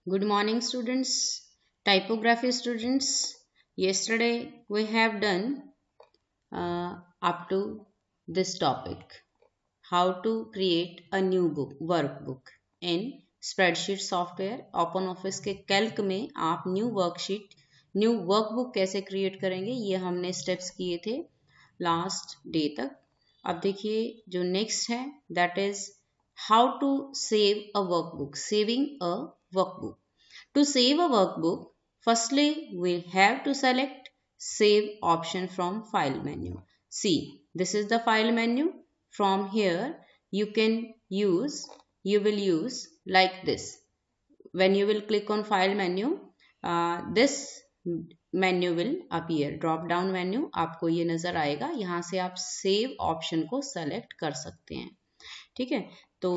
Good morning, students. Typography students. Yesterday we have done up to this topic. How to create a new workbook in spreadsheet software. Open office के Calc में आप new workbook कैसे create करेंगे, ये हमने steps किए थे last day तक. अब देखिए जो नेक्स्ट है that is how to save a workbook. Saving a workbook. To save a workbook, firstly we have to select save option from file menu. See, this is the file menu. From here you will use like this. When you will click on file menu, this menu will appear. Drop down menu आपको ये नजर आएगा. यहाँ से आप save option को select कर सकते हैं. ठीक है, तो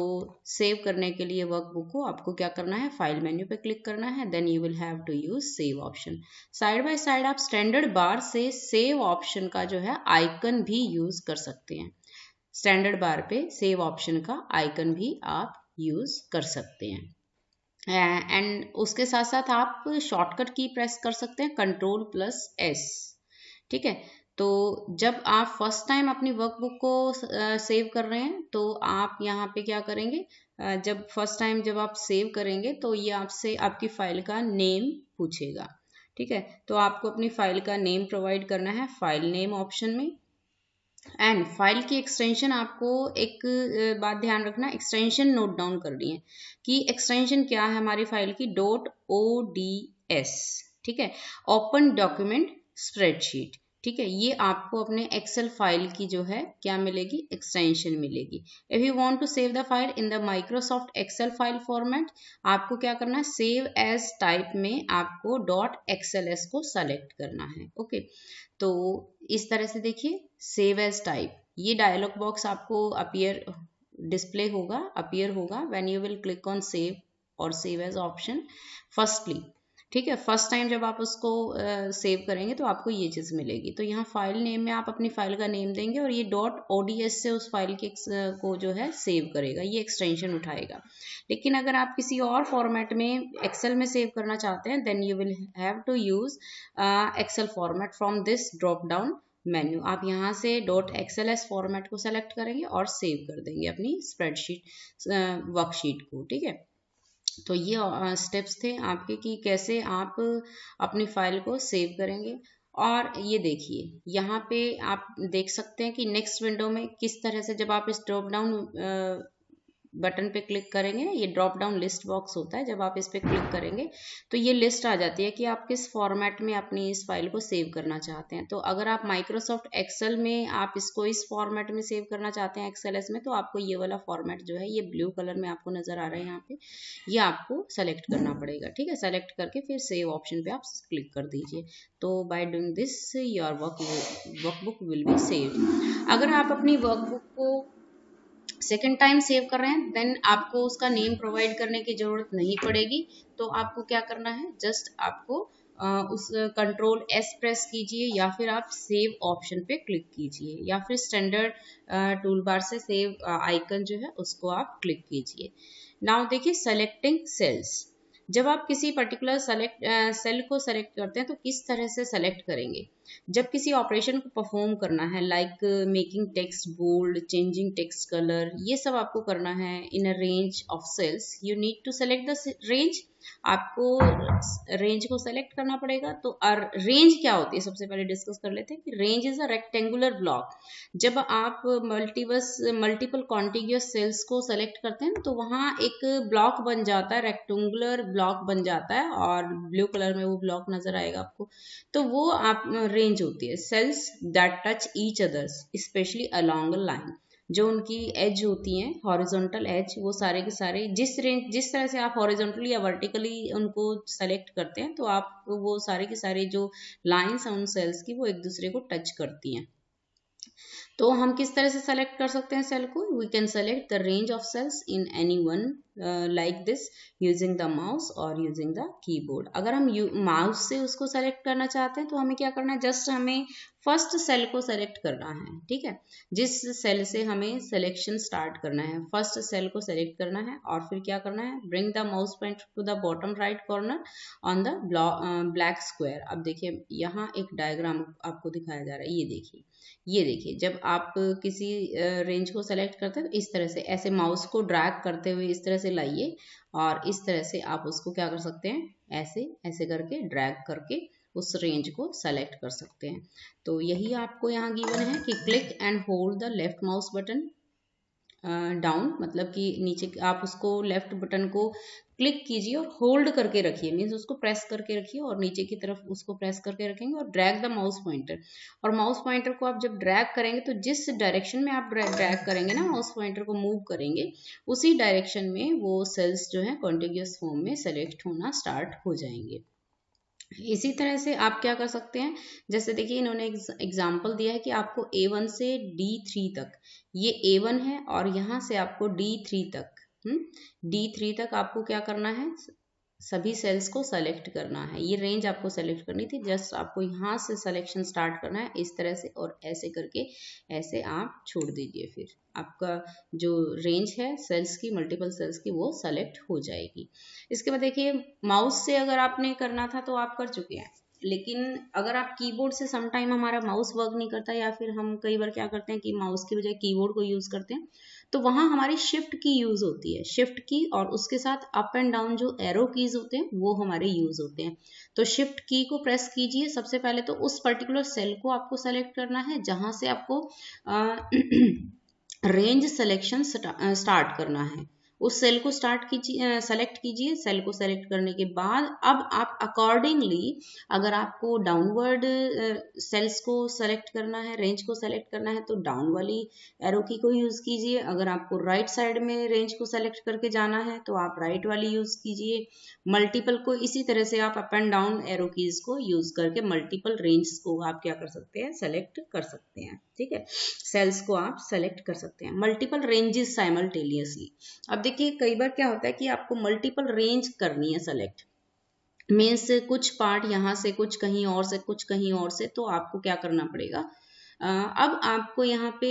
सेव करने के लिए वर्कबुक को आपको क्या करना है, फाइल मेन्यू पे क्लिक करना है. Then you will have to use save option. Side by side आप स्टैंडर्ड बार से सेव ऑप्शन का जो है आइकन भी यूज कर सकते हैं. स्टैंडर्ड बार पे सेव ऑप्शन का आइकन भी आप यूज कर सकते हैं. एंड उसके साथ साथ आप शॉर्टकट की प्रेस कर सकते हैं Ctrl+S. ठीक है, तो जब आप फर्स्ट टाइम अपनी वर्कबुक को सेव कर रहे हैं तो आप यहाँ पे क्या करेंगे, जब फर्स्ट टाइम जब आप सेव करेंगे तो ये आपसे आपकी फाइल का नेम पूछेगा. ठीक है, तो आपको अपनी फाइल का नेम प्रोवाइड करना है फाइल नेम ऑप्शन में. एंड फाइल की एक्सटेंशन आपको एक बात ध्यान रखना, एक्सटेंशन नोट डाउन करनी है कि एक्सटेंशन क्या है हमारी फाइल की, .ods. ठीक है, ओपन डॉक्यूमेंट स्प्रेडशीट. ठीक है, ये आपको अपने एक्सेल फाइल की जो है क्या मिलेगी, एक्सटेंशन मिलेगी. If you want to save the file in the Microsoft Excel file format, आपको क्या करना है, सेव एज टाइप में आपको .xls को सेलेक्ट करना है. ओके, तो इस तरह से देखिए सेव एज टाइप, ये डायलॉग बॉक्स आपको डिस्प्ले होगा, अपीयर होगा when you will click on save और सेव एज ऑप्शन फर्स्टली. ठीक है, फर्स्ट टाइम जब आप उसको सेव करेंगे तो आपको ये चीज़ मिलेगी. तो यहाँ फाइल नेम में आप अपनी फाइल का नेम देंगे और ये .ods से उस फाइल के को जो है सेव करेगा, ये एक्सटेंशन उठाएगा. लेकिन अगर आप किसी और फॉर्मेट में एक्सेल में सेव करना चाहते हैं then you will have to use Excel format from this drop down menu. आप यहाँ से .xls फॉर्मेट को सेलेक्ट करेंगे और सेव कर देंगे अपनी स्प्रेडशीट वर्कशीट को. ठीक है, तो ये स्टेप्स थे आपके कि कैसे आप अपनी फाइल को सेव करेंगे. और ये देखिए यहाँ पे आप देख सकते हैं कि नेक्स्ट विंडो में किस तरह से जब आप इस ड्रॉप डाउन बटन पे क्लिक करेंगे, ये ड्रॉप डाउन लिस्ट बॉक्स होता है, जब आप इस पे क्लिक करेंगे तो ये लिस्ट आ जाती है कि आप किस फॉर्मेट में अपनी इस फाइल को सेव करना चाहते हैं. तो अगर आप माइक्रोसॉफ्ट एक्सेल में आप इसको इस फॉर्मेट में सेव करना चाहते हैं XLS में, तो आपको ये वाला फॉर्मेट जो है, ये ब्लू कलर में आपको नजर आ रहा है यहाँ पे, ये आपको सेलेक्ट करना पड़ेगा. ठीक है, सेलेक्ट करके फिर सेव ऑप्शन पे आप क्लिक कर दीजिए. तो by doing this your workbook will be saved. अगर आप अपनी वर्कबुक को सेकेंड टाइम सेव कर रहे हैं देन आपको उसका नेम प्रोवाइड करने की जरूरत नहीं पड़ेगी. तो आपको क्या करना है, जस्ट आपको उस Ctrl+S प्रेस कीजिए या फिर आप सेव ऑप्शन पे क्लिक कीजिए या फिर स्टैंडर्ड टूल बार से सेव आइकन जो है उसको आप क्लिक कीजिए. नाउ देखिए सेलेक्टिंग सेल्स, जब आप किसी पर्टिकुलर सेल को सेलेक्ट करते हैं तो किस तरह से सेलेक्ट करेंगे. जब किसी ऑपरेशन को परफॉर्म करना है like making text bold, changing text colour, ये सब आपको करना है in a range of cells, you need to select the range. आपको रेंज को सेलेक्ट करना पड़ेगा. तो रेंज क्या होती है, सबसे पहले डिस्कस कर लेते हैं कि range is a rectangular block. जब आप मल्टीपल कॉन्टिग्यूअस सेल्स को सेलेक्ट करते हैं तो वहाँ एक ब्लॉक बन जाता है, रेक्टेंगुलर ब्लॉक बन जाता है और ब्लू कलर में वो ब्लॉक नजर आएगा आपको. तो वो आप रेंज होती है cells that touch each others specially along a line. जो उनकी एज होती हैं, हॉरिजॉन्टल एज, वो सारे के सारे जिस तरह से आप हॉरिजॉन्टली या वर्टिकली उनको सेलेक्ट करते हैं तो आप वो सारे के सारे जो लाइंस हैं उन सेल्स की वो एक दूसरे को टच करती हैं. तो हम किस तरह से सेलेक्ट कर सकते हैं सेल को? We can select the range of cells in any one like this using the mouse और यूजिंग द कीबोर्ड। अगर हम माउस से उसको सेलेक्ट करना चाहते हैं तो हमें क्या करना है, जस्ट हमें फर्स्ट सेल को सेलेक्ट करना है, ठीक है। जिस सेल से हमें सिलेक्शन स्टार्ट करना है, फर्स्ट सेल को सेलेक्ट करना है और फिर क्या करना है, bring the mouse pointer to the bottom right corner on the black square. अब देखिए यहाँ एक डायग्राम आपको दिखाया जा रहा है, ये देखिए जब आप किसी रेंज को सेलेक्ट करते हैं तो इस तरह से ऐसे माउस को ड्रैग करते हुए इस तरह से लाइए और इस तरह से आप उसको क्या कर सकते हैं, ऐसे ऐसे करके ड्रैग करके उस रेंज को सेलेक्ट कर सकते हैं। तो यही आपको यहाँ गिवन है कि click and hold the left mouse button down, मतलब कि नीचे आप उसको लेफ्ट बटन को क्लिक कीजिए और होल्ड करके रखिए, मीन्स उसको प्रेस करके रखिए और नीचे की तरफ उसको प्रेस करके रखेंगे और ड्रैग द माउस पॉइंटर। और माउस पॉइंटर को आप जब ड्रैग करेंगे तो जिस डायरेक्शन में आप ड्रैग करेंगे ना, माउस पॉइंटर को मूव करेंगे, उसी डायरेक्शन में वो सेल्स जो है कॉन्टिग्यूअस फॉर्म में सेलेक्ट होना स्टार्ट हो जाएंगे। इसी तरह से आप क्या कर सकते हैं, जैसे देखिए इन्होंने एग्जाम्पल दिया है कि आपको A1 से D3 तक, ये A1 है और यहाँ से आपको D3 तक, D3 तक आपको क्या करना है, सभी सेल्स को सेलेक्ट करना है। ये रेंज आपको सेलेक्ट करनी थी, जस्ट आपको यहाँ से सिलेक्शन स्टार्ट करना है इस तरह से और ऐसे करके ऐसे आप छोड़ दीजिए, फिर आपका जो रेंज है सेल्स की, मल्टीपल सेल्स की, वो सेलेक्ट हो जाएगी। इसके बाद देखिए माउस से अगर आपने करना था तो आप कर चुके हैं, लेकिन अगर आप कीबोर्ड से समटाइम हमारा माउस वर्क नहीं करता या फिर हम कई बार क्या करते हैं कि माउस की बजाय कीबोर्ड को यूज करते हैं, तो वहां हमारी शिफ्ट की यूज होती है, शिफ्ट की और उसके साथ अप एंड डाउन जो एरो कीज होते हैं वो हमारे यूज होते हैं। तो शिफ्ट की को प्रेस कीजिए, सबसे पहले तो उस पर्टिकुलर सेल को आपको सेलेक्ट करना है जहां से आपको रेंज सिलेक्शन स्टार्ट करना है, उस सेल को स्टार्ट कीजिए, सेलेक्ट कीजिए। सेल को सेलेक्ट करने के बाद अब आप अकॉर्डिंगली, अगर आपको डाउनवर्ड सेल्स को सेलेक्ट करना है, रेंज को सेलेक्ट करना है, तो डाउन वाली एरो की को यूज कीजिए। अगर आपको राइट साइड में रेंज को सेलेक्ट करके जाना है तो आप राइट वाली यूज कीजिए। मल्टीपल को इसी तरह से आप up and down arrow keys को यूज करके मल्टीपल रेंज को आप क्या कर सकते हैं, सेलेक्ट कर सकते हैं, ठीक है। सेल्स को आप सेलेक्ट कर सकते हैं, मल्टीपल रेंजेस साइमल्टेनियसली। अब देखिए कई बार क्या होता है कि आपको मल्टीपल रेंज करनी है सेलेक्ट, मीन्स कुछ पार्ट यहाँ से, कुछ कहीं और से, कुछ कहीं और से, तो आपको क्या करना पड़ेगा, अब आपको यहाँ पे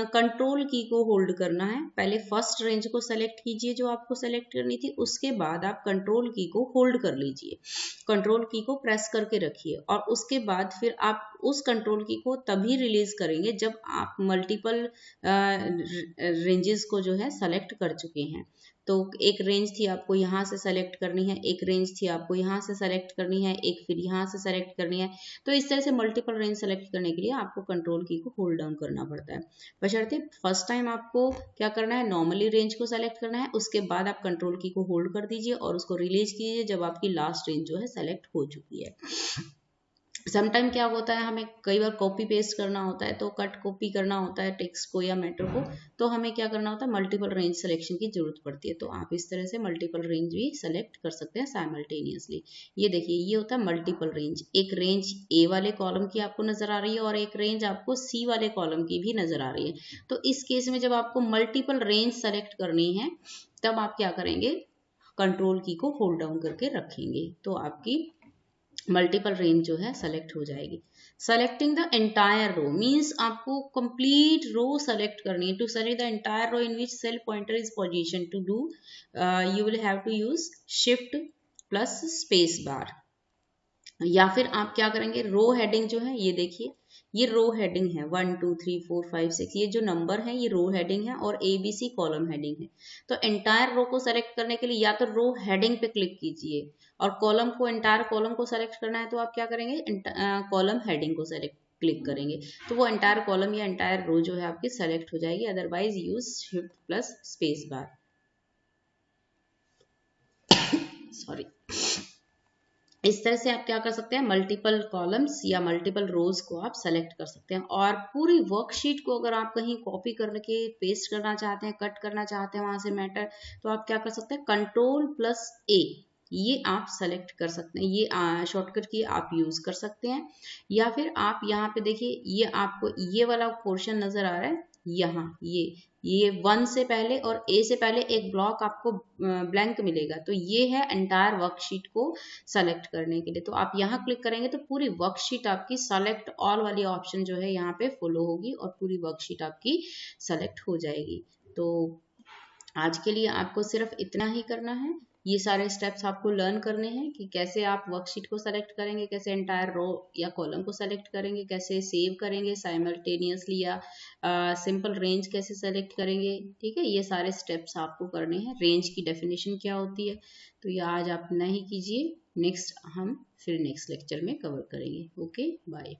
कंट्रोल की को होल्ड करना है। पहले फर्स्ट रेंज को सेलेक्ट कीजिए जो आपको सेलेक्ट करनी थी, उसके बाद आप कंट्रोल की को होल्ड कर लीजिए, कंट्रोल की को प्रेस करके रखिए और उसके बाद फिर आप उस कंट्रोल की को तभी रिलीज करेंगे जब आप मल्टीपल रेंजेस को जो है सेलेक्ट कर चुके हैं। तो एक रेंज थी आपको यहाँ से सेलेक्ट करनी है, एक रेंज थी आपको यहाँ से सेलेक्ट करनी है, एक फिर यहाँ से सेलेक्ट करनी है। तो इस तरह से मल्टीपल रेंज सेलेक्ट करने के लिए आपको कंट्रोल की को होल्ड डाउन करना पड़ता है। बशर्ते फर्स्ट टाइम आपको क्या करना है, नॉर्मली रेंज को सेलेक्ट करना है, उसके बाद आप कंट्रोल की को होल्ड कर दीजिए और उसको रिलीज कीजिए जब आपकी लास्ट रेंज जो है सेलेक्ट हो चुकी है। समटाइम क्या होता है, हमें कई बार कॉपी पेस्ट करना होता है, तो कट कॉपी करना होता है टेक्स्ट को या मैटर को, तो हमें क्या करना होता है, मल्टीपल रेंज सिलेक्शन की जरूरत पड़ती है। तो आप इस तरह से मल्टीपल रेंज भी सेलेक्ट कर सकते हैं साइमल्टेनियसली। ये देखिए ये होता है मल्टीपल रेंज, एक रेंज ए वाले कॉलम की आपको नजर आ रही है और एक रेंज आपको सी वाले कॉलम की भी नजर आ रही है। तो इस केस में जब आपको मल्टीपल रेंज सेलेक्ट करनी है तब आप क्या करेंगे, कंट्रोल की को होल्ड डाउन करके रखेंगे, तो आपकी मल्टीपल रेंज जो है सेलेक्ट हो जाएगी। Selecting the entire row means आपको कंप्लीट रो सेलेक्ट करनी है। To select the entire row in which cell pointer is position to do you will have to use shift plus space bar, या फिर आप क्या करेंगे, रो हेडिंग जो है, ये देखिए ये रो हेडिंग है 1 2 3 4 5 6, ये जो नंबर है ये रो हेडिंग है और ABC कॉलम हेडिंग है। तो एंटायर रो को सेलेक्ट करने के लिए या तो रो हेडिंग पे क्लिक कीजिए और कॉलम को, एंटायर कॉलम को सेलेक्ट करना है तो आप क्या करेंगे, कॉलम हेडिंग को सेलेक्ट क्लिक करेंगे, तो वो एंटायर कॉलम या एंटायर रो जो है आपकी सेलेक्ट हो जाएगी। Otherwise use shift plus space बार, सॉरी। इस तरह से आप क्या कर सकते हैं, मल्टीपल कॉलम्स या मल्टीपल रोज को आप सेलेक्ट कर सकते हैं। और पूरी वर्कशीट को अगर आप कहीं कॉपी करके पेस्ट करना चाहते हैं, कट करना चाहते हैं वहां से मैटर, तो आप क्या कर सकते हैं, कंट्रोल प्लस ए, ये आप सेलेक्ट कर सकते हैं, ये शॉर्टकट की आप यूज कर सकते हैं। या फिर आप यहाँ पे देखिए, ये आपको ये वाला पोर्शन नजर आ रहा है, यहाँ ये 1 से पहले और ए से पहले एक ब्लॉक आपको ब्लैंक मिलेगा, तो ये है एंटायर वर्कशीट को सेलेक्ट करने के लिए। तो आप यहाँ क्लिक करेंगे तो पूरी वर्कशीट आपकी सेलेक्ट ऑल वाली ऑप्शन जो है यहाँ पे फॉलो होगी और पूरी वर्कशीट आपकी सेलेक्ट हो जाएगी। तो आज के लिए आपको सिर्फ इतना ही करना है, ये सारे स्टेप्स आपको लर्न करने हैं कि कैसे आप वर्कशीट को सेलेक्ट करेंगे, कैसे एंटायर रो या कॉलम को सेलेक्ट करेंगे, कैसे सेव करेंगे साइमल्टेनियसली, या सिंपल रेंज कैसे सेलेक्ट करेंगे। ठीक है, ये सारे स्टेप्स आपको करने हैं। रेंज की डेफिनेशन क्या होती है, तो ये आज आप नहीं कीजिए, नेक्स्ट हम फिर नेक्स्ट लेक्चर में कवर करेंगे। Okay, bye.